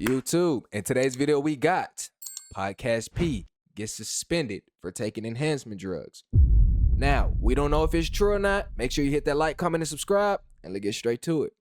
YouTube. In today's video, we got Podcast P gets suspended for taking enhancement drugs. Now, we don't know if it's true or not. Make sure you hit that like, comment, and subscribe, and let's get straight to it.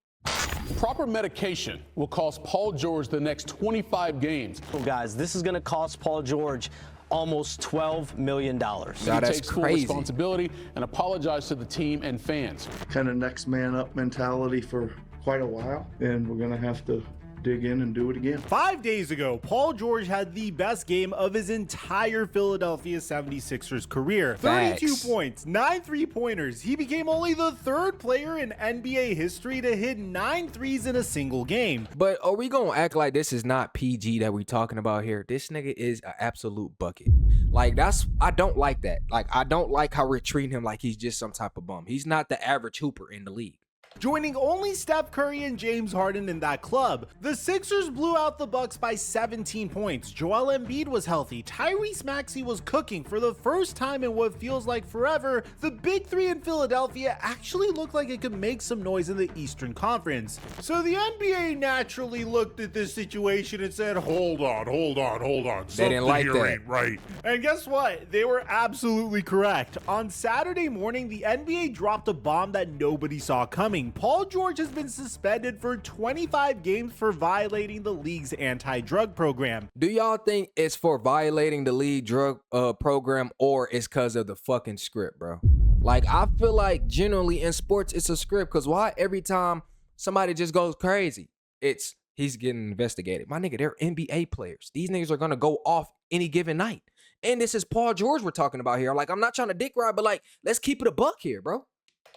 Proper medication will cost Paul George the next 25 games. Well, guys, this is going to cost Paul George almost $12 million. God, He that's takes full crazy. responsibility and apologized to the team and fans. Kind of next man up mentality for quite a while, and we're going to have to dig in and do it again. 5 days ago, Paul George had the best game of his entire Philadelphia 76ers career. 32 Facts. points, 9 3-pointers. He became only the third player in NBA history to hit 9 threes in a single game. But are we gonna act like this is not PG that we talking about here? This nigga is an absolute bucket. Like, I don't like that. Like, I don't like how we're treating him like he's just some type of bum. He's not the average hooper in the league. Joining only Steph Curry and James Harden in that club, the Sixers blew out the Bucks by 17 points. Joel Embiid was healthy. Tyrese Maxey was cooking. For the first time in what feels like forever, the Big Three in Philadelphia actually looked like it could make some noise in the Eastern Conference. So the NBA naturally looked at this situation and said, hold on. They didn't like here that. ain't right. And guess what? They were absolutely correct. On Saturday morning, the NBA dropped a bomb that nobody saw coming. Paul George has been suspended for 25 games for violating the league's anti-drug program. Do y'all think it's for violating the league drug program, or it's because of the fucking script, bro? Like, I feel like generally in sports, it's a script, because why every time somebody just goes crazy, he's getting investigated. My nigga, they're NBA players. These niggas are going to go off any given night. And this is Paul George we're talking about here. Like, I'm not trying to dick ride, but like, let's keep it a buck here, bro.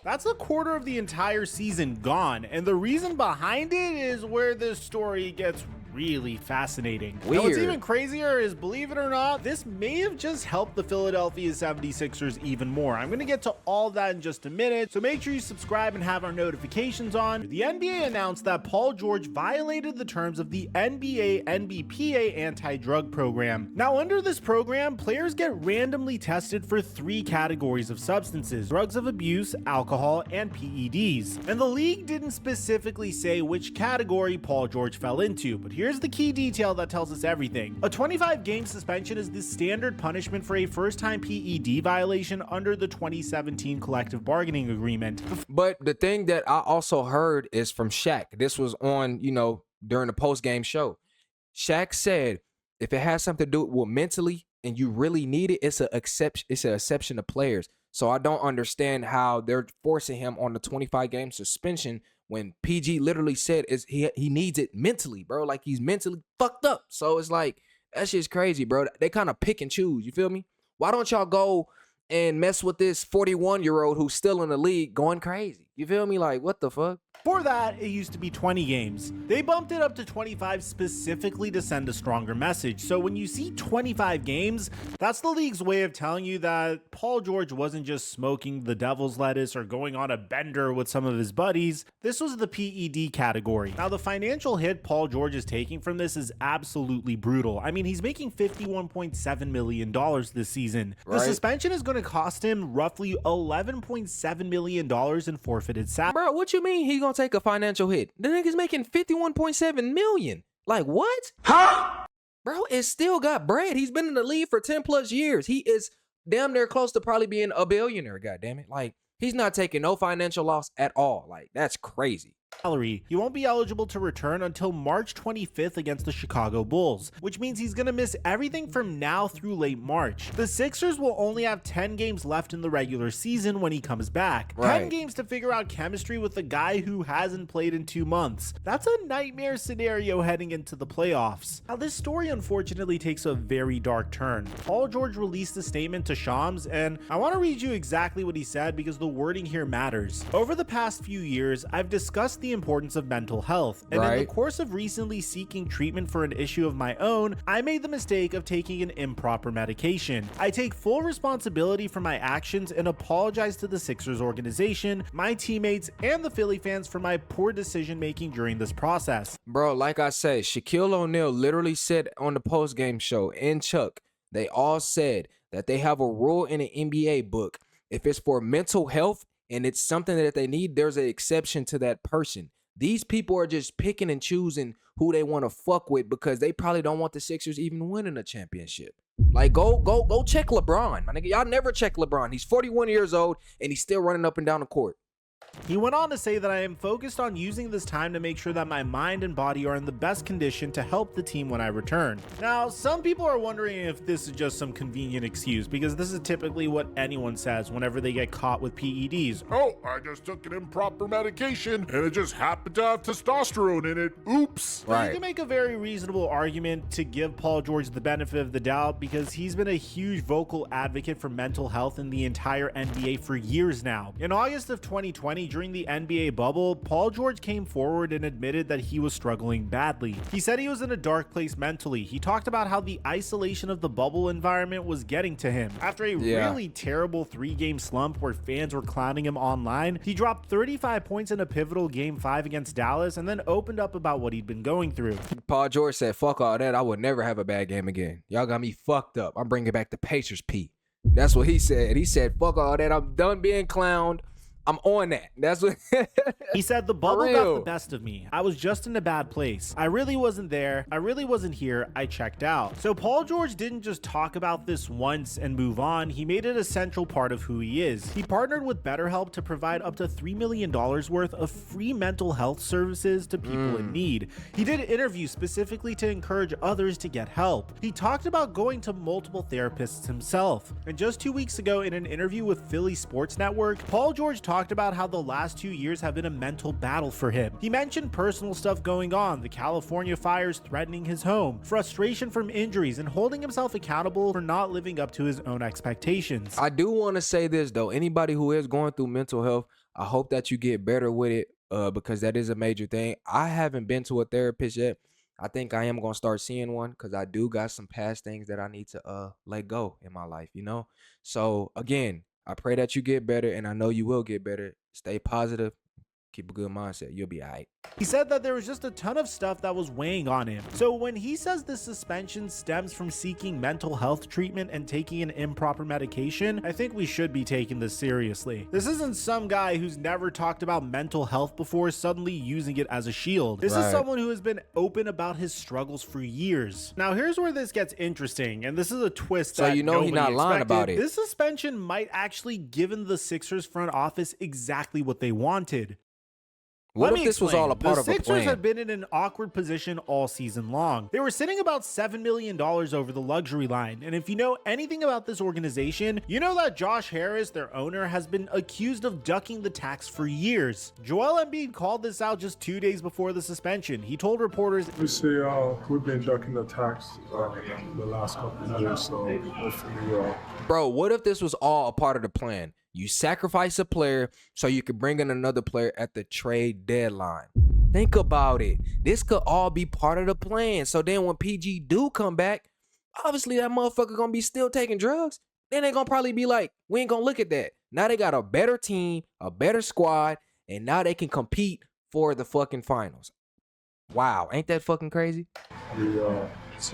That's a quarter of the entire season gone, and the reason behind it is where this story gets really fascinating. Now, what's Weird. even crazier is, believe it or not, this may have just helped the Philadelphia 76ers even more. I'm going to get to all that in just a minute, so make sure you subscribe and have our notifications on. The NBA announced that Paul George violated the terms of the NBA NBPA anti-drug program. Now, under this program, players get randomly tested for 3 categories of substances: drugs of abuse, alcohol, and PEDs. And the league didn't specifically say which category Paul George fell into, but here's the key detail that tells us everything. A 25-game suspension is the standard punishment for a first-time PED violation under the 2017 collective bargaining agreement. But the thing that I also heard is from Shaq. This was on, during the post-game show. Shaq said, if it has something to do with mentally and you really need it, it's an exception to players. So I don't understand how they're forcing him on the 25-game suspension when PG literally said he needs it mentally, bro. Like, he's mentally fucked up. So it's like, that shit's crazy, bro. They kind of pick and choose, you feel me? Why don't y'all go and mess with this 41-year-old who's still in the league going crazy? You feel me? Like, what the fuck? For that, it used to be 20 games. They bumped it up to 25 specifically to send a stronger message. So when you see 25 games, that's the league's way of telling you that Paul George wasn't just smoking the devil's lettuce or going on a bender with some of his buddies. This was the PED category. Now, the financial hit Paul George is taking from this is absolutely brutal. I mean, he's making $51.7 million this season. Right. The suspension is going to cost him roughly $11.7 million in forfeited salary. Bro, what you mean he gonna take a financial hit? The nigga's making $51.7 million. Like, what? Huh? Bro, it still got bread. He's been in the league for 10 plus years. He is damn near close to probably being a billionaire, goddammit. Like, he's not taking no financial loss at all. Like, that's crazy. He won't be eligible to return until March 25th against the Chicago Bulls, which means he's going to miss everything from now through late March. The Sixers will only have 10 games left in the regular season when he comes back. 10 games to figure out chemistry with a guy who hasn't played in 2 months. That's a nightmare scenario heading into the playoffs. Now, this story unfortunately takes a very dark turn. Paul George released a statement to Shams, and I want to read you exactly what he said because the wording here matters. Over the past few years, I've discussed the importance of mental health, and in the course of recently seeking treatment for an issue of my own, I made the mistake of taking an improper medication. I take full responsibility for my actions and apologize to the Sixers organization, my teammates, and the Philly fans for my poor decision making during this process. Bro, like I said, Shaquille O'Neal literally said on the post-game show, and Chuck, they all said that they have a rule in the NBA book. If it's for mental health and it's something that they need, there's an exception to that person. These people are just picking and choosing who they want to fuck with because they probably don't want the Sixers even winning a championship. Like, go check LeBron. My nigga, y'all never check LeBron. He's 41 years old and he's still running up and down the court. He went on to say that I am focused on using this time to make sure that my mind and body are in the best condition to help the team when I return. Now, some people are wondering if this is just some convenient excuse, because this is typically what anyone says whenever they get caught with PEDs. Oh, I just took an improper medication and it just happened to have testosterone in it. Oops. Right. You can make a very reasonable argument to give Paul George the benefit of the doubt because he's been a huge vocal advocate for mental health in the entire NBA for years now. In August of 2020, during the NBA bubble, Paul George came forward and admitted that he was struggling badly. He said he was in a dark place mentally. He talked about how the isolation of the bubble environment was getting to him. After a really terrible 3-game slump where fans were clowning him online, he dropped 35 points in a pivotal Game 5 against Dallas and then opened up about what he'd been going through. Paul George said, fuck all that. I would never have a bad game again. Y'all got me fucked up. I'm bringing back the Pacers P. That's what he said. He said, fuck all that. I'm done being clowned. I'm on that. That's what he said. The bubble got the best of me. I was just in a bad place. I really wasn't there. I really wasn't here. I checked out. So Paul George didn't just talk about this once and move on. He made it a central part of who he is. He partnered with BetterHelp to provide up to $3 million worth of free mental health services to people in need. He did interviews specifically to encourage others to get help. He talked about going to multiple therapists himself. And just 2 weeks ago, in an interview with Philly Sports Network, Paul George talked about how the last 2 years have been a mental battle for him. He mentioned personal stuff going on, the California fires threatening his home, frustration from injuries, and holding himself accountable for not living up to his own expectations. I do want to say this though, anybody who is going through mental health, I hope that you get better with it because that is a major thing. I haven't been to a therapist yet. I think I am going to start seeing one because I do got some past things that I need to let go in my life, you know? So again, I pray that you get better, and I know you will get better. Stay positive. Keep a good mindset. You'll be all right. He said that there was just a ton of stuff that was weighing on him. So when he says the suspension stems from seeking mental health treatment and taking an improper medication, I think we should be taking this seriously. This isn't some guy who's never talked about mental health before suddenly using it as a shield. This is someone who has been open about his struggles for years. Now here's where this gets interesting, and this is a twist that you know he's not lying about it. This suspension might actually given the Sixers front office exactly what they wanted. What if this was all a part of a plan? The Sixers have been in an awkward position all season long. They were sitting about $7 million over the luxury line. And if you know anything about this organization, you know that Josh Harris, their owner, has been accused of ducking the tax for years. Joel Embiid called this out just 2 days before the suspension. He told reporters, "We see we've been ducking the tax the last couple of years, so hopefully Bro, what if this was all a part of the plan? You sacrifice a player so you could bring in another player at the trade deadline. Think about it. This could all be part of the plan. So then when PG do come back, obviously that motherfucker gonna be still taking drugs. Then they gonna probably be like, we ain't gonna look at that. Now they got a better team, a better squad, and now they can compete for the fucking finals. Wow, ain't that fucking crazy? That's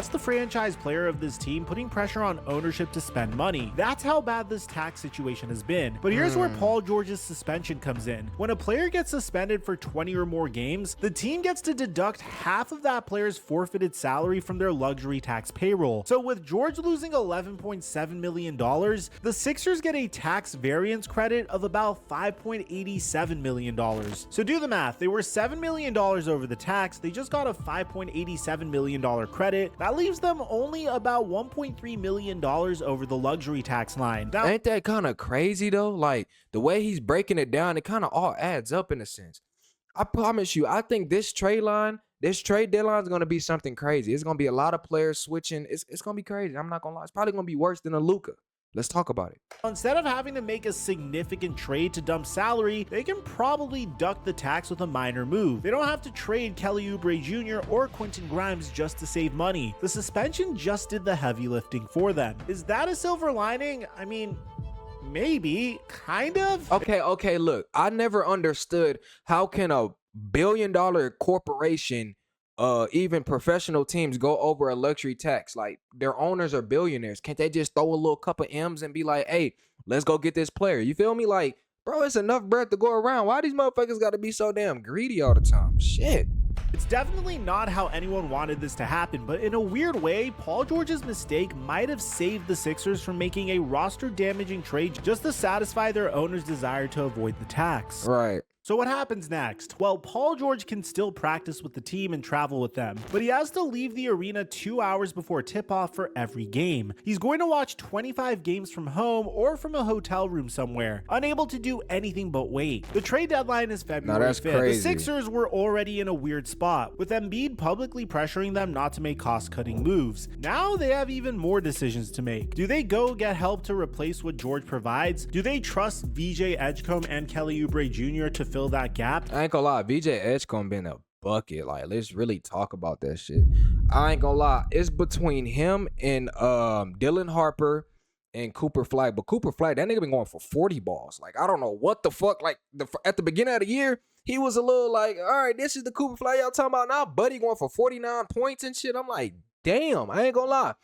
the franchise player of this team putting pressure on ownership to spend money. That's how bad this tax situation has been. But here's where Paul George's suspension comes in. When a player gets suspended for 20 or more games, the team gets to deduct half of that player's forfeited salary from their luxury tax payroll. So with George losing $11.7 million, the Sixers get a tax variance credit of about $5.87 million. So do the math. They were $7 million over the tax. They just got a $5.87 million credit. That leaves them only about $1.3 million over the luxury tax line. Now, ain't that kind of crazy though? Like the way he's breaking it down, it kind of all adds up in a sense. I promise you, I think this trade deadline is going to be something crazy. It's going to be a lot of players switching. It's going to be crazy. I'm not going to lie. It's probably going to be worse than a Luka. Let's talk about it. Instead of having to make a significant trade to dump salary, they can probably duck the tax with a minor move. They don't have to trade Kelly Oubre Jr. or Quentin Grimes just to save money. The suspension just did the heavy lifting for them. Is that a silver lining? I mean, maybe, kind of. Okay, look, I never understood how can a billion-dollar corporation even professional teams go over a luxury tax. Like their owners are billionaires. Can't they just throw a little cup of M's and be like, hey, let's go get this player? You feel me? Like Bro, it's enough bread to go around. Why these motherfuckers got to be so damn greedy all the time? Shit. It's definitely not how anyone wanted this to happen, but in a weird way, Paul George's mistake might have saved the Sixers from making a roster-damaging trade just to satisfy their owner's desire to avoid the tax. Right. So what happens next? Well, Paul George can still practice with the team and travel with them, but he has to leave the arena 2 hours before tip-off for every game. He's going to watch 25 games from home or from a hotel room somewhere, unable to do anything but wait. The trade deadline is February 5th. Crazy. The Sixers were already in a weird spot, with Embiid publicly pressuring them not to make cost-cutting moves. Now they have even more decisions to make. Do they go get help to replace what George provides? Do they trust VJ Edgecombe and Kelly Oubre Jr. to fill that gap? I ain't gonna lie, VJ Edgecombe been a bucket. Like, let's really talk about that shit. I ain't gonna lie, it's between him and Dylan Harper and Cooper Flag. But Cooper Flag, that nigga been going for 40 balls. Like, I don't know what the fuck. Like, at the beginning of the year, he was a little like, all right, this is the Cooper Flag y'all talking about now. Buddy going for 49 points and shit. I'm like, damn, I ain't gonna lie.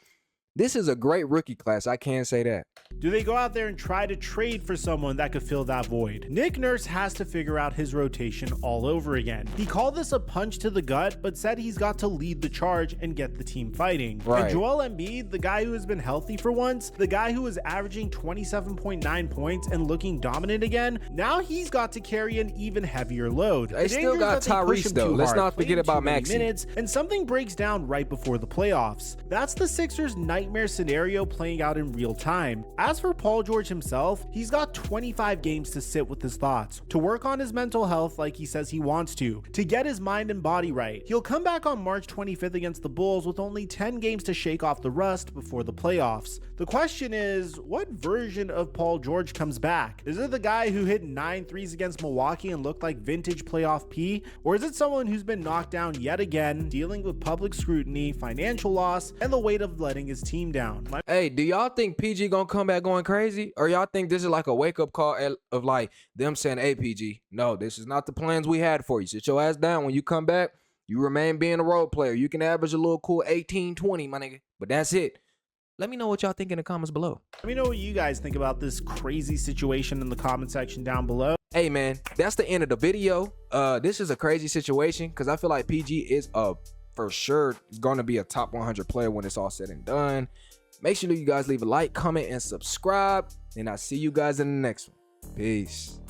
This is a great rookie class. I can't say that. Do they go out there and try to trade for someone that could fill that void? Nick Nurse has to figure out his rotation all over again. He called this a punch to the gut, but said he's got to lead the charge and get the team fighting. Right. And Joel Embiid, the guy who has been healthy for once, the guy who was averaging 27.9 points and looking dominant again, now he's got to carry an even heavier load. They still got Tyrese though. Let's not forget about Maxey. Minutes, and something breaks down right before the playoffs. That's the Sixers' nightmare scenario playing out in real time. As for Paul George himself, he's got 25 games to sit with his thoughts, to work on his mental health like he says he wants to get his mind and body right. He'll come back on March 25th against the Bulls with only 10 games to shake off the rust before the playoffs. The question is, what version of Paul George comes back? Is it the guy who hit 9 threes against Milwaukee and looked like vintage playoff P? Or is it someone who's been knocked down yet again, dealing with public scrutiny, financial loss, and the weight of letting his team down? Hey, do y'all think PG gonna come back going crazy? Or y'all think this is like a wake-up call of like them saying, hey, PG, no, this is not the plans we had for you. Sit your ass down. When you come back, you remain being a role player. You can average a little cool 18, 20, my nigga. But that's it. Let me know what y'all think in the comments below. Let me know what you guys think about this crazy situation in the comment section down below. Hey, man, that's the end of the video. This is a crazy situation because I feel like PG is for sure going to be a top 100 player when it's all said and done. Make sure you guys leave a like, comment, and subscribe. And I'll see you guys in the next one. Peace.